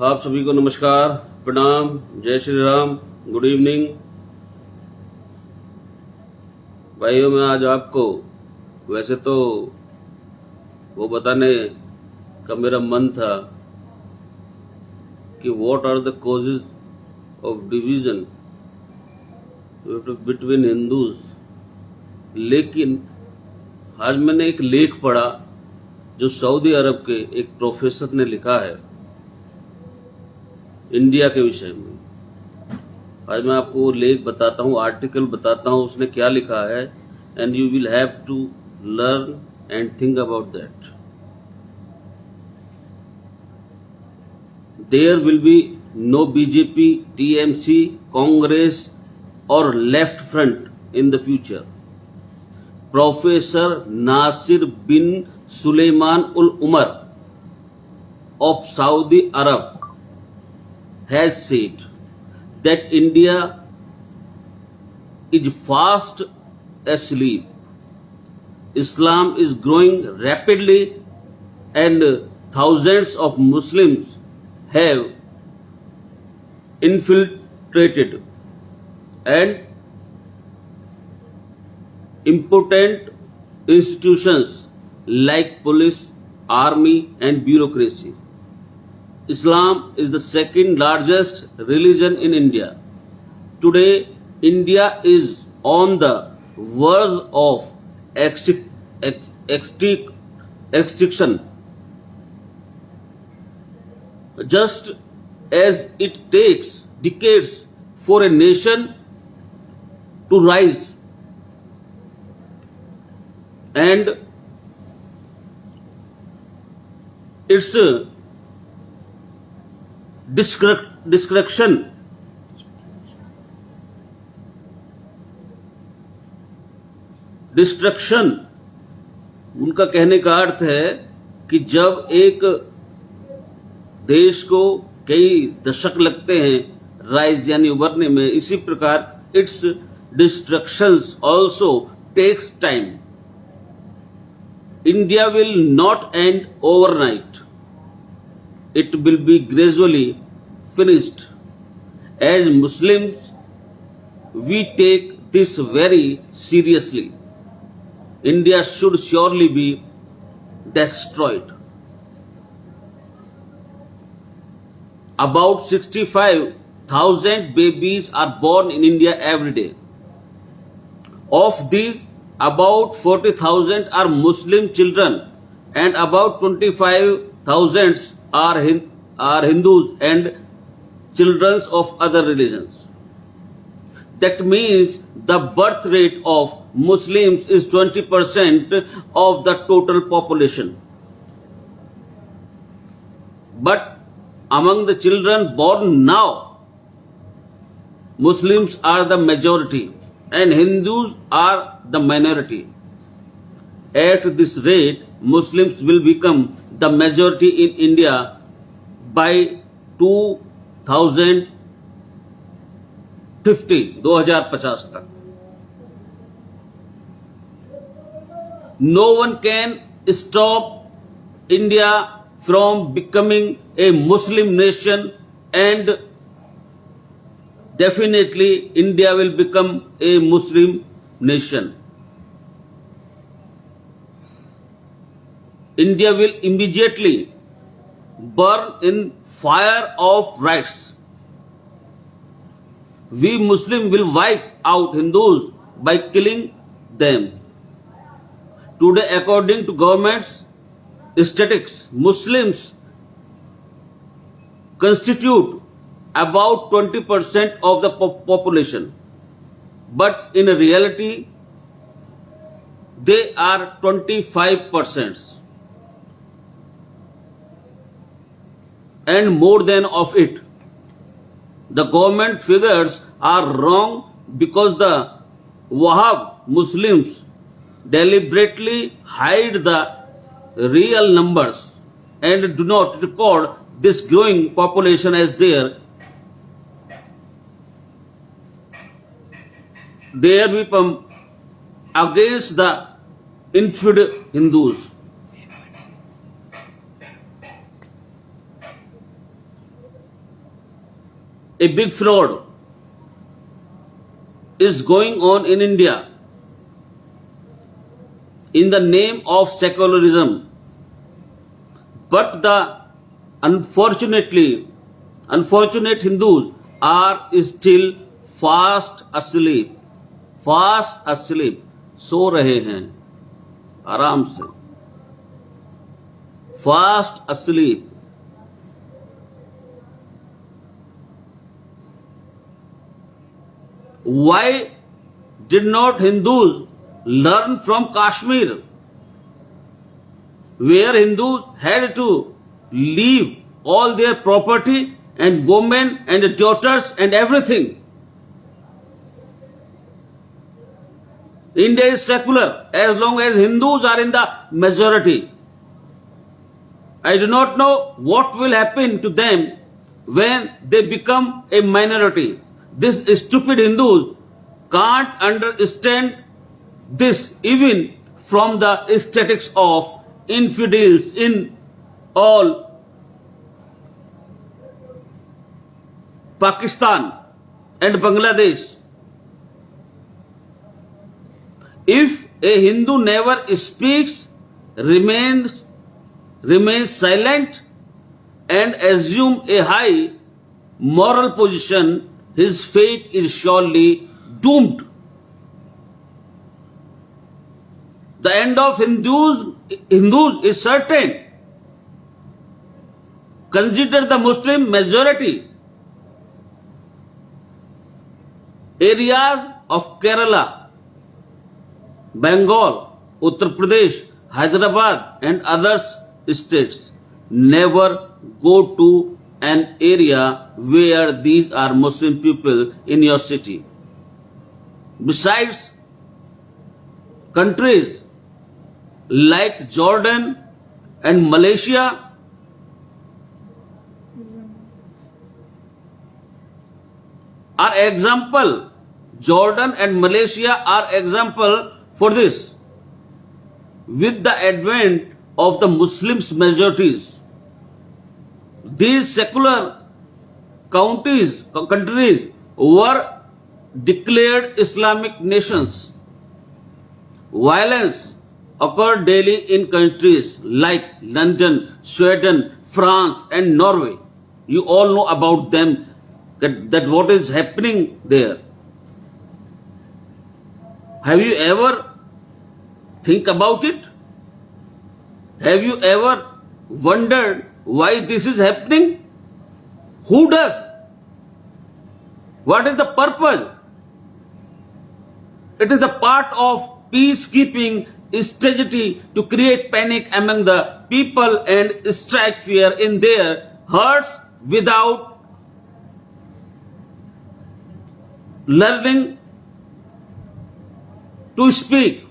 आप सभी को नमस्कार, प्रणाम, जय श्री राम, गुड इवनिंग। भाइयों, मैं आज आपको वैसे तो वो बताने का मेरा मन था कि what are the causes of division between Hindus, लेकिन आज मैंने एक लेख पढ़ा जो सऊदी अरब के एक प्रोफेसर ने लिखा है इंडिया के विषय में। आज मैं आपको वो लेख बताता हूँ, आर्टिकल बताता हूँ उसने क्या लिखा है, and you will have to learn and think about that. There will be no BJP, TMC, Congress और left front in the future. Professor Nasir bin Sulaiman ul Umar of Saudi Arab has said that India is fast asleep. Islam is growing rapidly and thousands of Muslims have infiltrated and important institutions like police, army and bureaucracy. Islam is the second largest religion in India. Today, India is on the verge of extinction. Just as it takes decades for a nation to rise and its destruction, उनका कहने का अर्थ है कि जब एक देश को कई दशक लगते हैं राइज यानी उभरने में, इसी प्रकार its destructions also takes time. India will not end overnight. It will be gradually finished. As Muslims, we take this very seriously. India should surely be destroyed. About 65,000 babies are born in India every day. Of these, about 40,000 are Muslim children and about 25,000 are Hindus and children of other religions. That means the birth rate of Muslims is 20% of the total population. But among the children born now, Muslims are the majority and Hindus are the minority. At this rate, Muslims will become the majority in India by 2050 तक. No one can stop India from becoming a Muslim nation, and definitely India will become a Muslim nation. India will immediately burn in fire of rights. We Muslims will wipe out Hindus by killing them. Today, according to government's statistics, Muslims constitute about 20% of the population, but in reality, they are 25%. And more than of it. The government figures are wrong because the Wahhab Muslims deliberately hide the real numbers and do not record this growing population as their weapon against the infidel Hindus. a big fraud is going on in India in the name of secularism. But the unfortunate Hindus are still fast asleep. सो रहे हैं आराम से. Fast asleep. Why did not Hindus learn from Kashmir, where Hindus had to leave all their property and women and daughters and everything? India is secular as long as Hindus are in the majority. I do not know what will happen to them when they become a minority. These stupid Hindus can't understand this even from the statistics of infidels in all Pakistan and Bangladesh. If a Hindu never speaks, remains silent and assume a high moral position, his fate is surely doomed. The end of Hindus is certain. Consider the Muslim majority. Areas of Kerala, Bengal, Uttar Pradesh, Hyderabad and other states. Never go to an area where these are Muslim people in your city. Besides, countries like Jordan and Malaysia are example. Jordan and Malaysia are example for this. With the advent of the Muslims majorities, these secular countries were declared Islamic nations. Violence occurred daily in countries like London, Sweden, France and Norway. You all know about them, that what is happening there. Have you ever think about it? Have you ever wondered why this is happening? Who does? What is the purpose? It is a part of peacekeeping strategy to create panic among the people and strike fear in their hearts without learning to speak.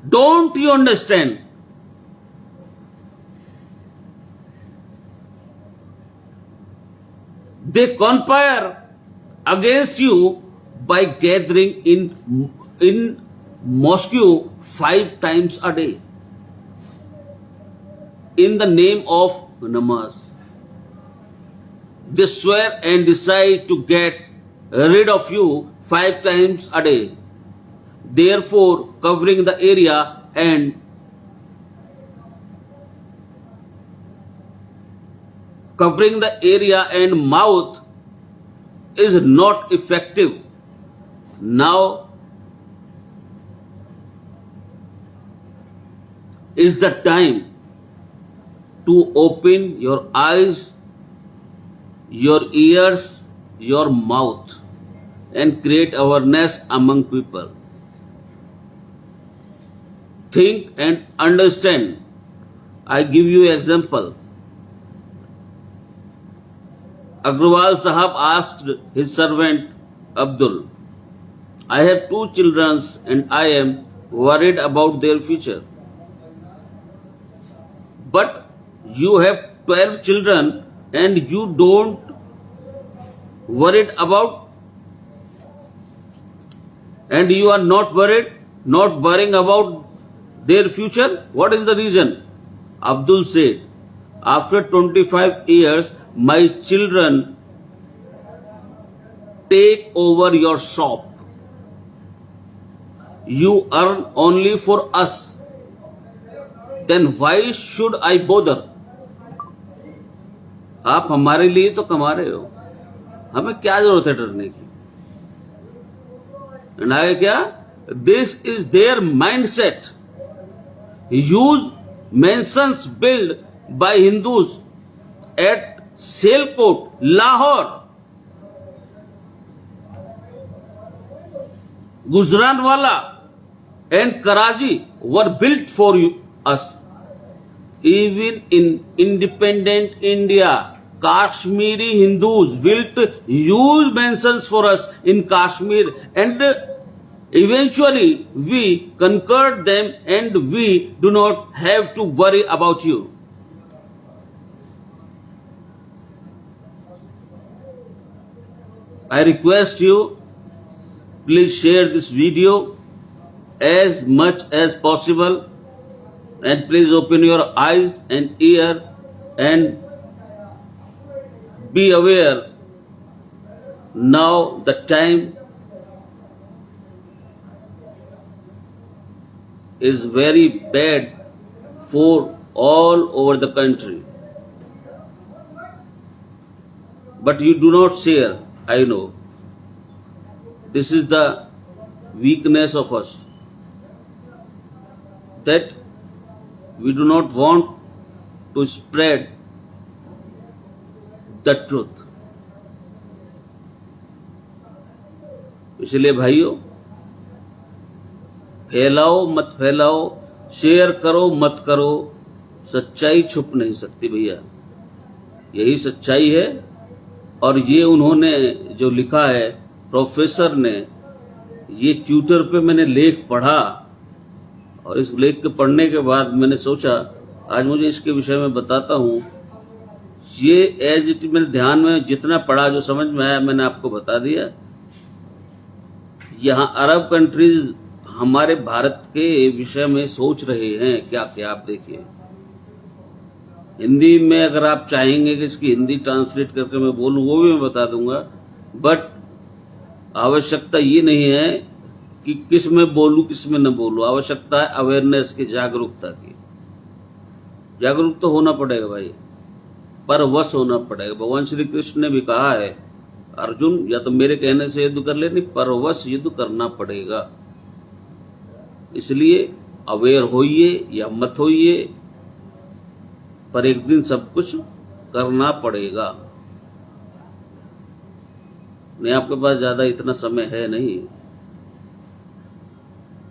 Don't you understand? They conspire against you by gathering in Moscow 5 times a day in the name of namaz. They swear and decide to get rid of you 5 times a day, therefore covering the area and mouth is not effective. Now is the time to open your eyes, your ears, your mouth and create awareness among people. Think and understand. I give you an example. Agrawal Sahab asked his servant Abdul, I have 2 children and I am worried about their future. But you have 12 children and you don't worried about, and you are not worrying about their future. What is the reason? Abdul said, after 25 years my children take over your shop. You earn only for us. Then why should I bother? आप हमारे लिए तो कमा रहे हो, हमें क्या जरूरत है डरने की? And आगे क्या? This is their mindset. Huge mansions built by Hindus at Sialkot, Lahore, Gujranwala and Karachi were built for us. Even in independent India, Kashmiri Hindus built huge mansions for us in Kashmir, and eventually we conquered them, and we do not have to worry about you. I request you, please share this video as much as possible, and please open your eyes and ear and be aware. Now the time is very bad for all over the country. But you do not share, I know. This is the weakness of us, that we do not want to spread the truth. इसलिए भाइयों, फैलाओ मत फैलाओ, share करो मत करो, सच्चाई छुप नहीं सकती भैया, यही सच्चाई है। और ये उन्होंने जो लिखा है प्रोफेसर ने, ये ट्विटर पे मैंने लेख पढ़ा, और इस लेख के पढ़ने के बाद मैंने सोचा आज मुझे इसके विषय में बताता हूँ। ये एज इट मेरे ध्यान में जितना पढ़ा, जो समझ में आया, मैंने आपको बता दिया। यहाँ अरब कंट्रीज हमारे भारत के विषय में सोच रहे हैं क्या क्या, आप देखिए। हिंदी में अगर आप चाहेंगे कि इसकी हिंदी ट्रांसलेट करके मैं बोलूं, वो भी मैं बता दूंगा, बट आवश्यकता ये नहीं है कि किस में बोलूं किस में न बोलूं। आवश्यकता है अवेयरनेस की, जागरूकता की। जागरूक तो होना पड़ेगा भाई, परवश होना पड़ेगा। भगवान श्री कृष्ण ने भी कहा है, अर्जुन या तो मेरे कहने से युद्ध कर ले, नहीं परवश युद्ध करना पड़ेगा। इसलिए अवेयर होइए या मत होइए, पर एक दिन सब कुछ करना पड़ेगा। नहीं, आपके पास ज्यादा इतना समय है नहीं,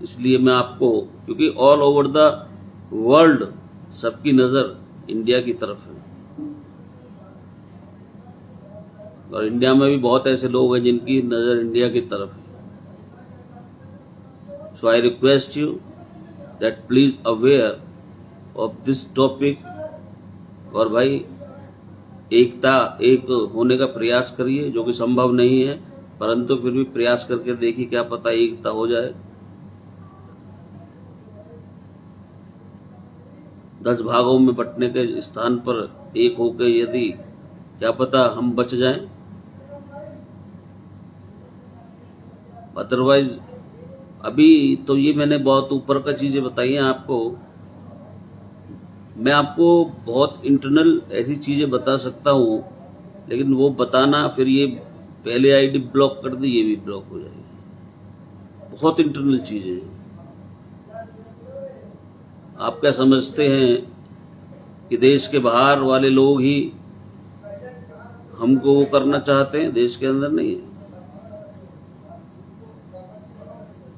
इसलिए मैं आपको, क्योंकि ऑल ओवर द वर्ल्ड सबकी नजर इंडिया की तरफ है, और इंडिया में भी बहुत ऐसे लोग हैं जिनकी नजर इंडिया की तरफ है। So I request you that please aware of this topic. और भाई एक होने का प्रयास करिए, जो कि संभव नहीं है, परंतु फिर भी प्रयास करके देखिए, क्या पता एकता हो जाए। 10 भागों में बंटने के स्थान पर एक होकर यदि, क्या पता हम बच जाएं। अदरवाइज अभी तो ये मैंने बहुत ऊपर का चीजें बताई हैं आपको। मैं आपको बहुत इंटरनल ऐसी चीजें बता सकता हूँ, लेकिन वो बताना, फिर ये पहले आईडी ब्लॉक कर दी, ये भी ब्लॉक हो जाएगी। बहुत इंटरनल चीजें हैं। आप क्या समझते हैं कि देश के बाहर वाले लोग ही हमको वो करना चाहते हैं? देश के अंदर नहीं है।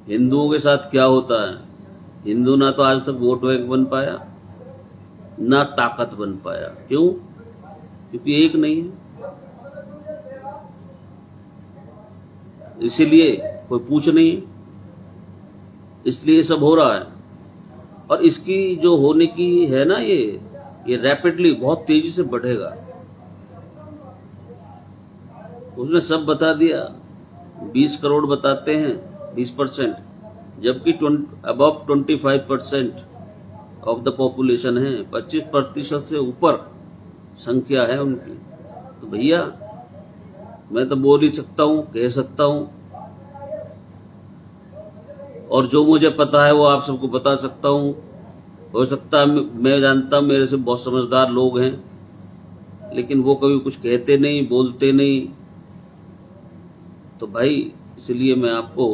हिंदुओं के साथ क्या होता है? हिंदू ना तो आज तक वोट बैंक बन पाया, ना ताकत बन पाया। क्यों? क्योंकि एक नहीं है, इसीलिए कोई पूछ नहीं है, इसलिए सब हो रहा है। और इसकी जो होने की है ना, ये रैपिडली बहुत तेजी से बढ़ेगा। उसने सब बता दिया। 20 करोड़ बताते हैं, 20%, जबकि अबव 25% ऑफ द पॉपुलेशन है। 25% से ऊपर संख्या है उनकी। तो भैया मैं तो बोल ही सकता हूँ, कह सकता हूँ, और जो मुझे पता है वो आप सबको बता सकता हूँ। हो सकता है मैं जानता हूँ मेरे से बहुत समझदार लोग हैं, लेकिन वो कभी कुछ कहते नहीं, बोलते नहीं। तो भाई इसलिए मैं आपको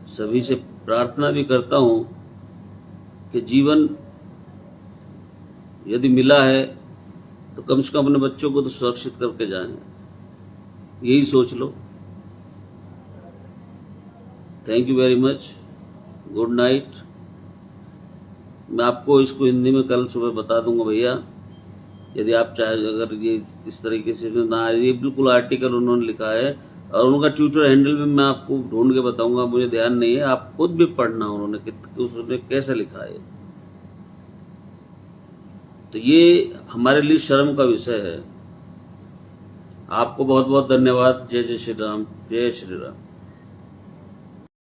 सभी से प्रार्थना भी करता हूँ कि जीवन यदि मिला है तो कम से कम अपने बच्चों को तो सुरक्षित करके जाएं, यही सोच लो। Thank you very much, good night. मैं आपको इसको हिंदी में कल सुबह बता दूंगा भैया, यदि आप चाहे, अगर ये इस तरीके से ना, ये बिल्कुल आर्टिकल उन्होंने लिखा है और उनका ट्विटर हैंडल भी मैं आपको ढूंढ के बताऊंगा, मुझे ध्यान नहीं है, आप खुद भी पढ़ना उन्होंने कैसे लिखा है। तो ये हमारे लिए शर्म का विषय है। आपको बहुत बहुत धन्यवाद। जय जय श्री राम, जय श्री राम।